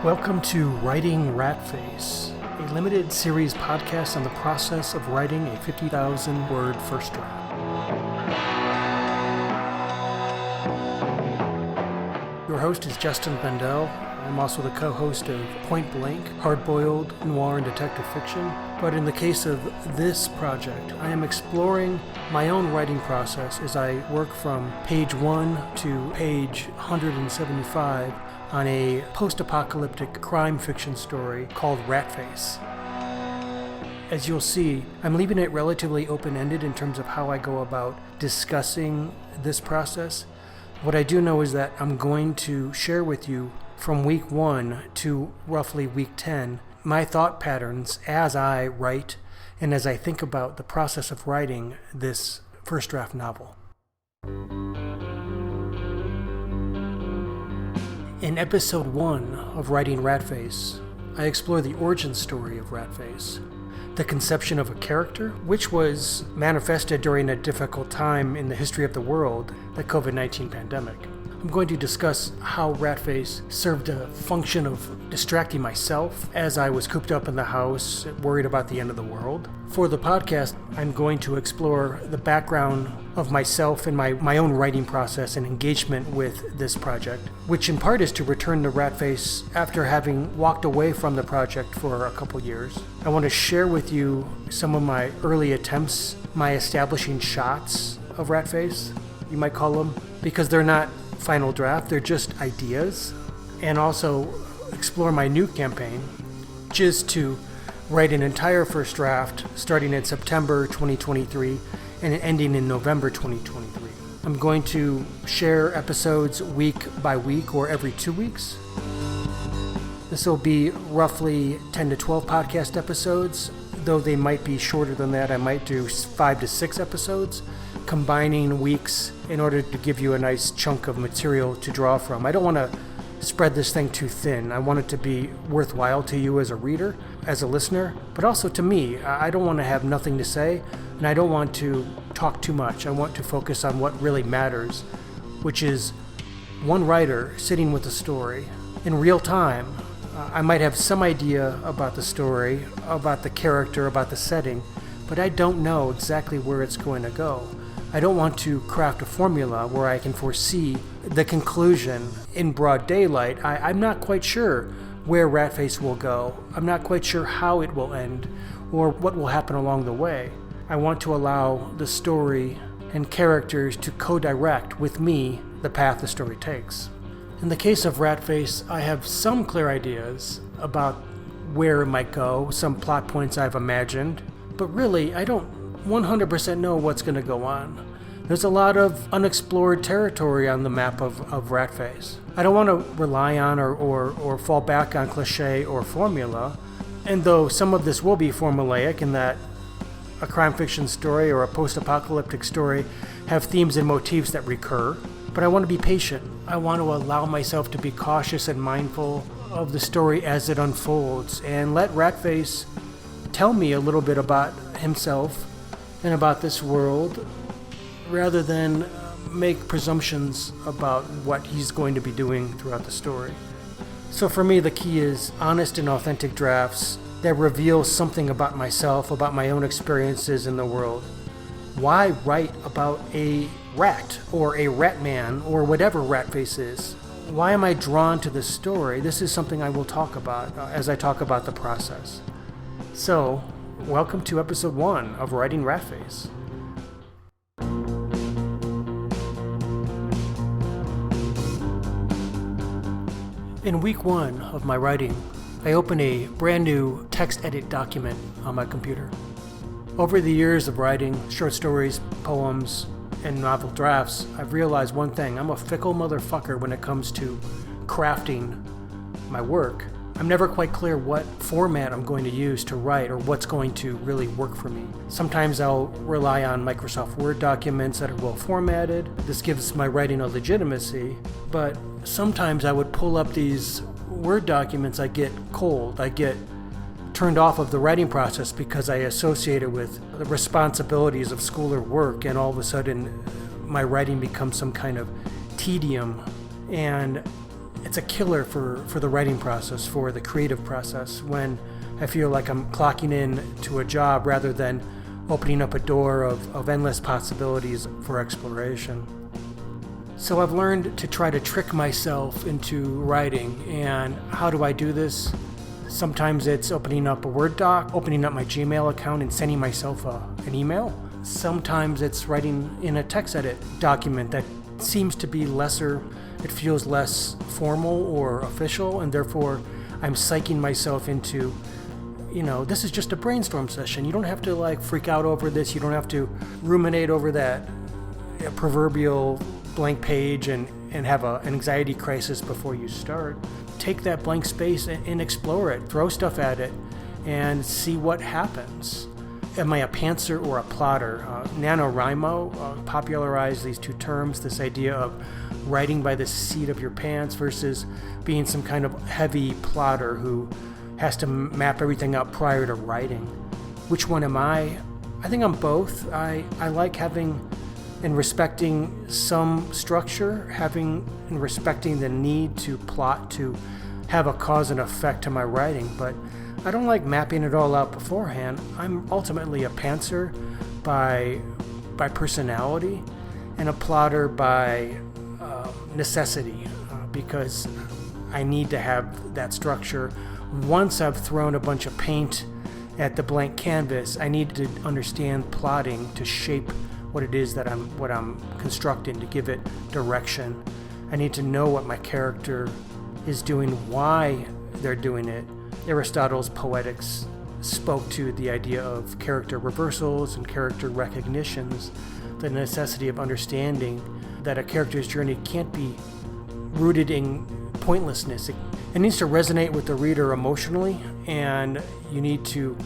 Welcome to Writing Ratface, a limited series podcast on the process of writing a 50,000-word first draft. Your host is Justin Bendell. I'm also the co-host of Point Blank, hard-boiled noir and detective fiction. But in the case of this project, I am exploring my own writing process as I work from page 1 to page 175 on a post-apocalyptic crime fiction story called Ratface. As you'll see, I'm leaving it relatively open-ended in terms of how I go about discussing this process. What I do know is that I'm going to share with you from week 1 to roughly week 10 my thought patterns as I write and as I think about the process of writing this first draft novel. In episode 1 of Writing Ratface, I explore the origin story of Ratface, the conception of a character, which was manifested during a difficult time in the history of the world, the COVID-19 pandemic. I'm going to discuss how Ratface served a function of distracting myself as I was cooped up in the house, worried about the end of the world. For the podcast, I'm going to explore the background of myself and my own writing process and engagement with this project, which in part is to return to Ratface after having walked away from the project for a couple years. I want to share with you some of my early attempts, my establishing shots of Ratface, you might call them, because they're not final draft, they're just ideas, and also explore my new campaign, which is to write an entire first draft starting in September 2023 and ending in November 2023. I'm going to share episodes week by week or every 2 weeks. This will be roughly 10 to 12 podcast episodes, though they might be shorter than that. I might do 5 to 6 episodes, combining weeks in order to give you a nice chunk of material to draw from. I don't want to spread this thing too thin. I want it to be worthwhile to you as a reader, as a listener, but also to me. I don't want to have nothing to say, and I don't want to talk too much. I want to focus on what really matters, which is one writer sitting with a story in real time. I might have some idea about the story, about the character, about the setting, but I don't know exactly where it's going to go. I don't want to craft a formula where I can foresee the conclusion in broad daylight. I'm not quite sure where Ratface will go. I'm not quite sure how it will end or what will happen along the way. I want to allow the story and characters to co-direct with me the path the story takes. In the case of Ratface, I have some clear ideas about where it might go, some plot points I've imagined, but really I don't 100% know what's going to go on. There's a lot of unexplored territory on the map of Ratface. I don't want to rely on or fall back on cliche or formula, and though some of this will be formulaic in that a crime fiction story or a post-apocalyptic story have themes and motifs that recur, but I want to be patient. I want to allow myself to be cautious and mindful of the story as it unfolds and let Ratface tell me a little bit about himself and about this world, rather than make presumptions about what he's going to be doing throughout the story. So for me, the key is honest and authentic drafts that reveal something about myself, about my own experiences in the world. Why write about a rat or a rat man or whatever Ratface is? Why am I drawn to this story? This is something I will talk about as I talk about the process. So, welcome to episode 1 of Writing Ratface. In week 1 of my writing, I open a brand new text edit document on my computer. Over the years of writing short stories, poems, and novel drafts, I've realized one thing. I'm a fickle motherfucker when it comes to crafting my work. I'm never quite clear what format I'm going to use to write or what's going to really work for me. Sometimes I'll rely on Microsoft Word documents that are well formatted. This gives my writing a legitimacy, but sometimes I would pull up these Word documents, I get cold, I get turned off of the writing process because I associate it with the responsibilities of school or work, and all of a sudden my writing becomes some kind of tedium. And it's a killer for the writing process, for the creative process, when I feel like I'm clocking in to a job rather than opening up a door of endless possibilities for exploration. So I've learned to try to trick myself into writing. And how do I do this? Sometimes it's opening up a Word doc, opening up my Gmail account and sending myself an email. Sometimes it's writing in a text edit document that seems to be lesser, it feels less formal or official, and therefore I'm psyching myself into, this is just a brainstorm session. You don't have to freak out over this. You don't have to ruminate over that proverbial blank page and have an anxiety crisis before you start. Take that blank space and explore it. Throw stuff at it and see what happens. Am I a pantser or a plotter? NaNoWriMo popularized these two terms, this idea of writing by the seat of your pants versus being some kind of heavy plotter who has to map everything out prior to writing. Which one am I? I think I'm both. I like having and respecting some structure, having and respecting the need to plot, to have a cause and effect to my writing, but I don't like mapping it all out beforehand. I'm ultimately a pantser by personality and a plotter by necessity, because I need to have that structure. Once I've thrown a bunch of paint at the blank canvas, I need to understand plotting to shape what it is that I'm constructing, to give it direction. I need to know what my character is doing, why they're doing it. Aristotle's Poetics spoke to the idea of character reversals and character recognitions, the necessity of understanding that a character's journey can't be rooted in pointlessness. It needs to resonate with the reader emotionally, and you need to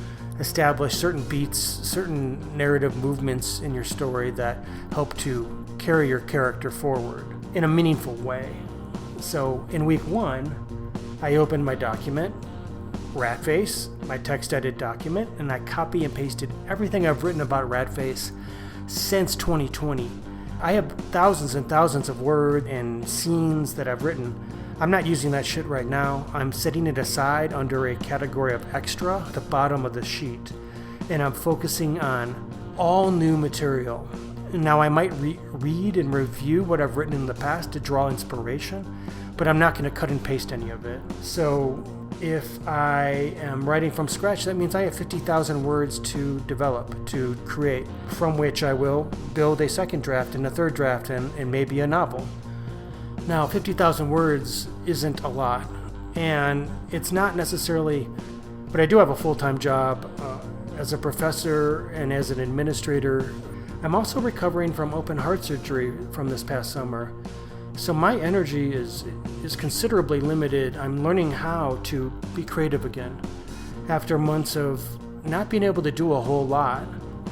establish certain beats, certain narrative movements in your story that help to carry your character forward in a meaningful way. So in week 1, I opened my document, Ratface, my text edit document, and I copy and pasted everything I've written about Ratface since 2020. I have thousands and thousands of words and scenes that I've written. I'm not using that shit right now. I'm setting it aside under a category of extra at the bottom of the sheet, and I'm focusing on all new material. Now I might read and review what I've written in the past to draw inspiration, but I'm not going to cut and paste any of it. So if I am writing from scratch, that means I have 50,000 words to develop, to create, from which I will build a second draft and a third draft and maybe a novel. Now, 50,000 words isn't a lot, and it's not necessarily, but I do have a full-time job as a professor and as an administrator. I'm also recovering from open heart surgery from this past summer, so my energy is considerably limited. I'm learning how to be creative again. After months of not being able to do a whole lot,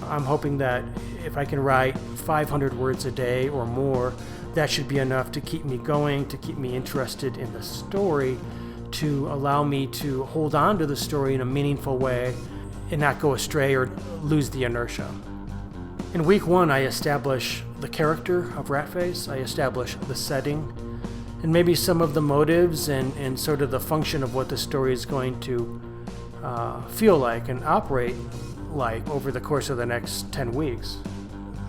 I'm hoping that if I can write 500 words a day or more, that should be enough to keep me going, to keep me interested in the story, to allow me to hold on to the story in a meaningful way and not go astray or lose the inertia. In week 1, I establish the character of Ratface, I establish the setting, and maybe some of the motives and sort of the function of what the story is going to feel like and operate like over the course of the next 10 weeks.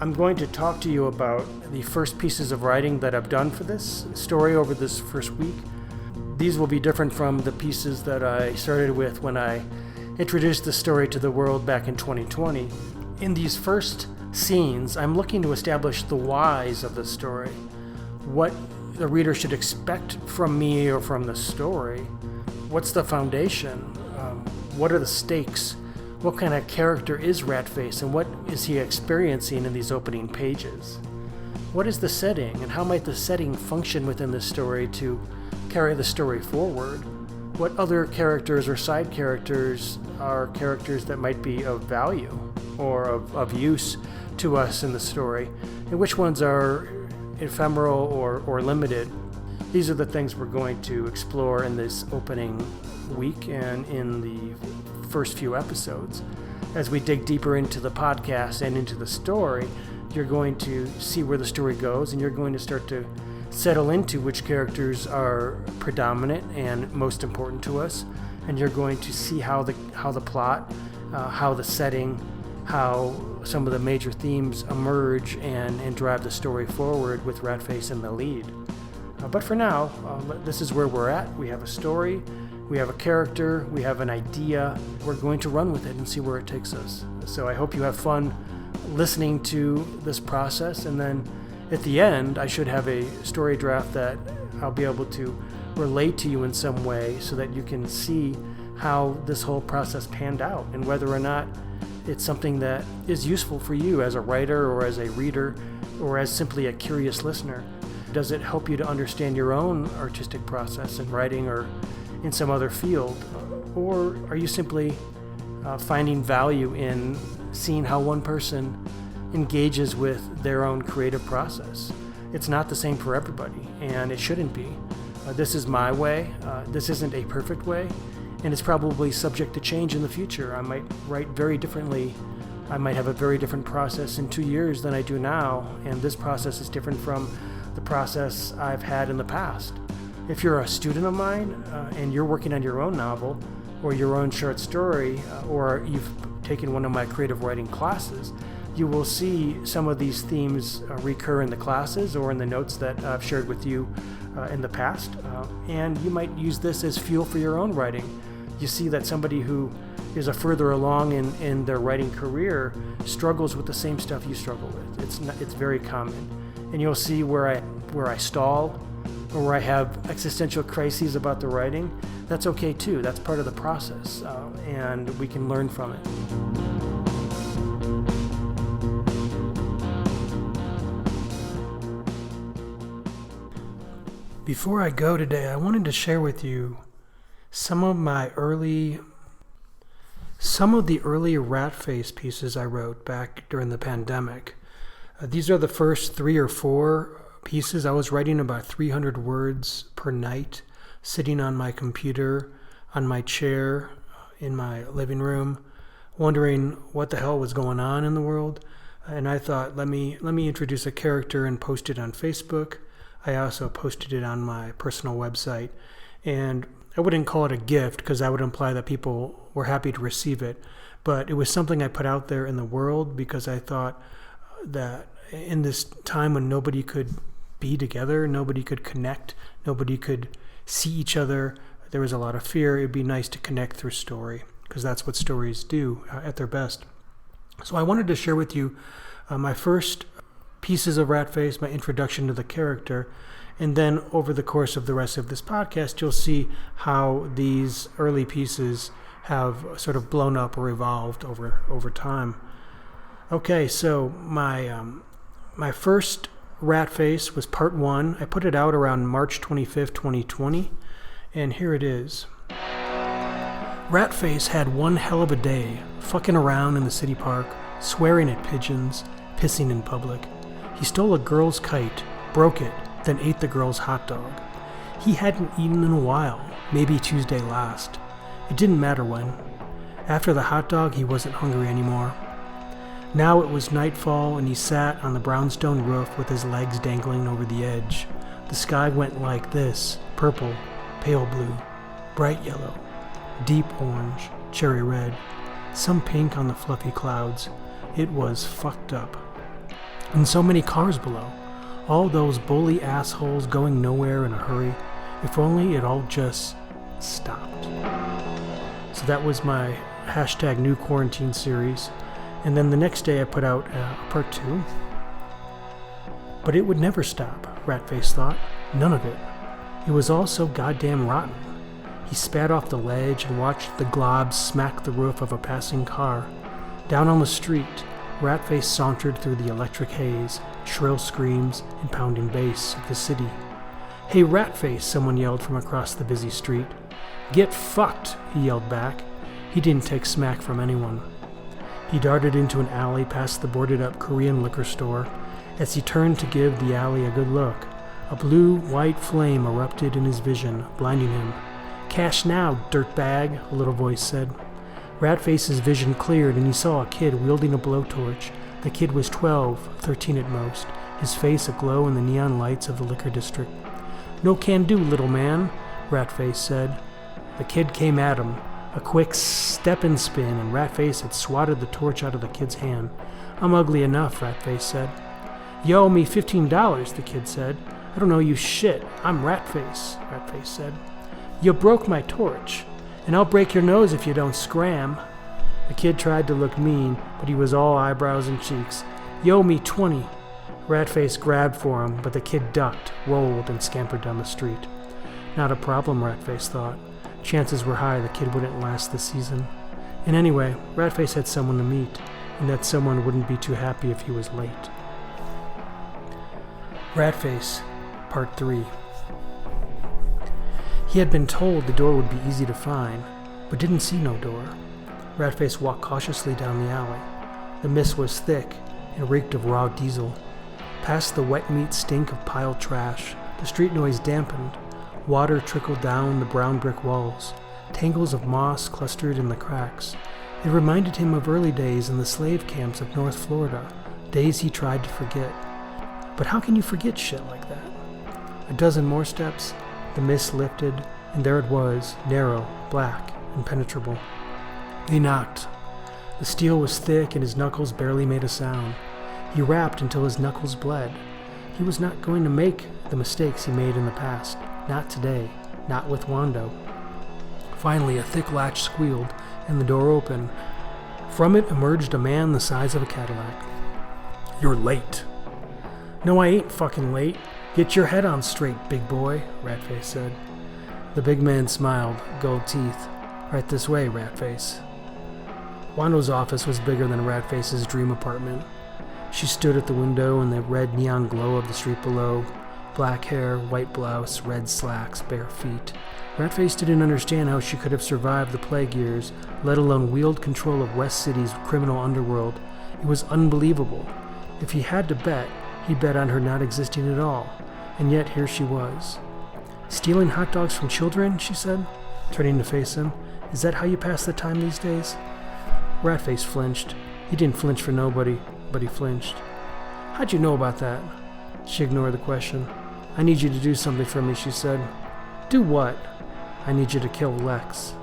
I'm going to talk to you about the first pieces of writing that I've done for this story over this first week. These will be different from the pieces that I started with when I introduced the story to the world back in 2020. In these first scenes, I'm looking to establish the whys of the story, what the reader should expect from me or from the story. What's the foundation? What are the stakes? What kind of character is Ratface, and what is he experiencing in these opening pages? What is the setting, and how might the setting function within the story to carry the story forward? What other characters or side characters are characters that might be of value or of use to us in the story, and which ones are ephemeral or limited? These are the things we're going to explore in this opening week and in the first few episodes. As we dig deeper into the podcast and into the story, you're going to see where the story goes, and you're going to start to settle into which characters are predominant and most important to us, and you're going to see how the plot, how the setting, how some of the major themes emerge and drive the story forward with Ratface in the lead. But for now, this is where we're at. We have a story, we have a character, we have an idea. We're going to run with it and see where it takes us. So I hope you have fun listening to this process, and then at the end I should have a story draft that I'll be able to relate to you in some way so that you can see how this whole process panned out and whether or not it's something that is useful for you as a writer or as a reader or as simply a curious listener. Does it help you to understand your own artistic process in writing or in some other field? Or are you simply finding value in seeing how one person engages with their own creative process? It's not the same for everybody, and it shouldn't be. This is my way. This isn't a perfect way, and it's probably subject to change in the future. I might write very differently. I might have a very different process in 2 years than I do now, and this process is different from the process I've had in the past. If you're a student of mine and you're working on your own novel or your own short story, or you've taken one of my creative writing classes, you will see some of these themes recur in the classes or in the notes that I've shared with you in the past, and you might use this as fuel for your own writing. You see that somebody who is a further along in their writing career struggles with the same stuff you struggle with. It's very common. And you'll see where I stall or where I have existential crises about the writing. That's okay too. That's part of the process, and we can learn from it. Before I go today, I wanted to share with you some of the early Ratface pieces I wrote back during the pandemic. These are the first 3 or 4 pieces. I was writing about 300 words per night, sitting on my computer, on my chair, in my living room, wondering what the hell was going on in the world. And I thought, let me introduce a character and post it on Facebook. I also posted it on my personal website. And I wouldn't call it a gift because that would imply that people were happy to receive it. But it was something I put out there in the world because I thought that in this time when nobody could be together, nobody could connect, nobody could see each other, there was a lot of fear. It'd be nice to connect through story because that's what stories do at their best. So I wanted to share with you my first pieces of Ratface, my introduction to the character, and then over the course of the rest of this podcast, you'll see how these early pieces have sort of blown up or evolved over time. Okay, so my first Ratface was part 1. I put it out around March 25th, 2020, and here it is. Ratface had one hell of a day, fucking around in the city park, swearing at pigeons, pissing in public. He stole a girl's kite, broke it, then ate the girl's hot dog. He hadn't eaten in a while, maybe Tuesday last. It didn't matter when. After the hot dog, he wasn't hungry anymore. Now it was nightfall, and he sat on the brownstone roof with his legs dangling over the edge. The sky went like this: purple, pale blue, bright yellow, deep orange, cherry red, some pink on the fluffy clouds. It was fucked up. And so many cars below. All those bully assholes going nowhere in a hurry. If only it all just stopped. So that was my hashtag new quarantine series. And then the next day I put out part 2. But it would never stop, Ratface thought. None of it. It was all so goddamn rotten. He spat off the ledge and watched the globs smack the roof of a passing car. Down on the street, Ratface sauntered through the electric haze, shrill screams and pounding bass of the city. "Hey, Ratface," someone yelled from across the busy street. "Get fucked," he yelled back. He didn't take smack from anyone. He darted into an alley past the boarded-up Korean liquor store. As he turned to give the alley a good look, a blue-white flame erupted in his vision, blinding him. "Cash now, dirtbag," a little voice said. Ratface's vision cleared, and he saw a kid wielding a blowtorch, The kid was 12, 13 at most, his face aglow in the neon lights of the liquor district. "No can do, little man," Ratface said. The kid came at him, a quick step and spin, and Ratface had swatted the torch out of the kid's hand. "I'm ugly enough," Ratface said. "You owe me $15, the kid said. "I don't owe you shit. I'm Ratface," Ratface said. "You broke my torch, and I'll break your nose if you don't scram." The kid tried to look mean, but he was all eyebrows and cheeks. "You owe me 20. Ratface grabbed for him, but the kid ducked, rolled, and scampered down the street. Not a problem, Ratface thought. Chances were high the kid wouldn't last the season. And anyway, Ratface had someone to meet, and that someone wouldn't be too happy if he was late. Ratface, Part 3. He had been told the door would be easy to find, but didn't see no door. Ratface walked cautiously down the alley. The mist was thick and reeked of raw diesel. Past the wet meat stink of piled trash, the street noise dampened. Water trickled down the brown brick walls. Tangles of moss clustered in the cracks. It reminded him of early days in the slave camps of North Florida, days he tried to forget. But how can you forget shit like that? A dozen more steps, the mist lifted, and there it was, narrow, black, impenetrable. He knocked. The steel was thick and his knuckles barely made a sound. He rapped until his knuckles bled. He was not going to make the mistakes he made in the past. Not today. Not with Wando. Finally, a thick latch squealed, and the door opened. From it emerged a man the size of a Cadillac. "You're late." "No, I ain't fucking late. Get your head on straight, big boy," Ratface said. The big man smiled, gold teeth. "Right this way, Ratface." Wando's office was bigger than Ratface's dream apartment. She stood at the window in the red neon glow of the street below. Black hair, white blouse, red slacks, bare feet. Ratface didn't understand how she could have survived the plague years, let alone wield control of West City's criminal underworld. It was unbelievable. If he had to bet, he'd bet on her not existing at all. And yet here she was. "Stealing hot dogs from children?" she said, turning to face him. "Is that how you pass the time these days?" Ratface flinched. He didn't flinch for nobody, but he flinched. "How'd you know about that?" She ignored the question. "I need you to do something for me," she said. "Do what?" "I need you to kill Lex."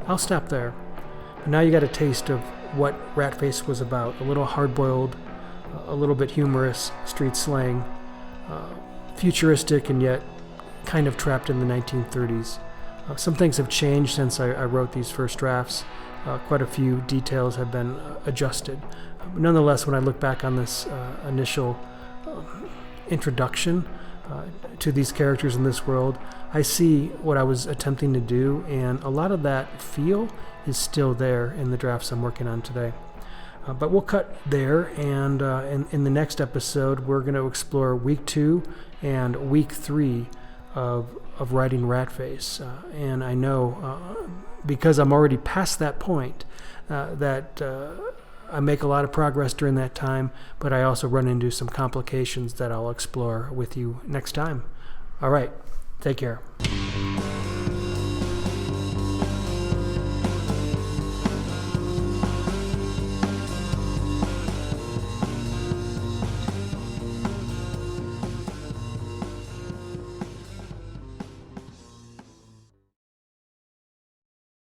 I'll stop there. But now you got a taste of what Ratface was about. A little hard-boiled, a little bit humorous street slang, futuristic and yet kind of trapped in the 1930s. Some things have changed since I wrote these first drafts. Quite a few details have been adjusted. But nonetheless, when I look back on this initial introduction to these characters in this world, I see what I was attempting to do, and a lot of that feel is still there in the drafts I'm working on today. But we'll cut there, and in the next episode, we're going to explore week 2 and week 3 of writing Ratface. And I know, because I'm already past that point, that I make a lot of progress during that time, but I also run into some complications that I'll explore with you next time. All right, take care.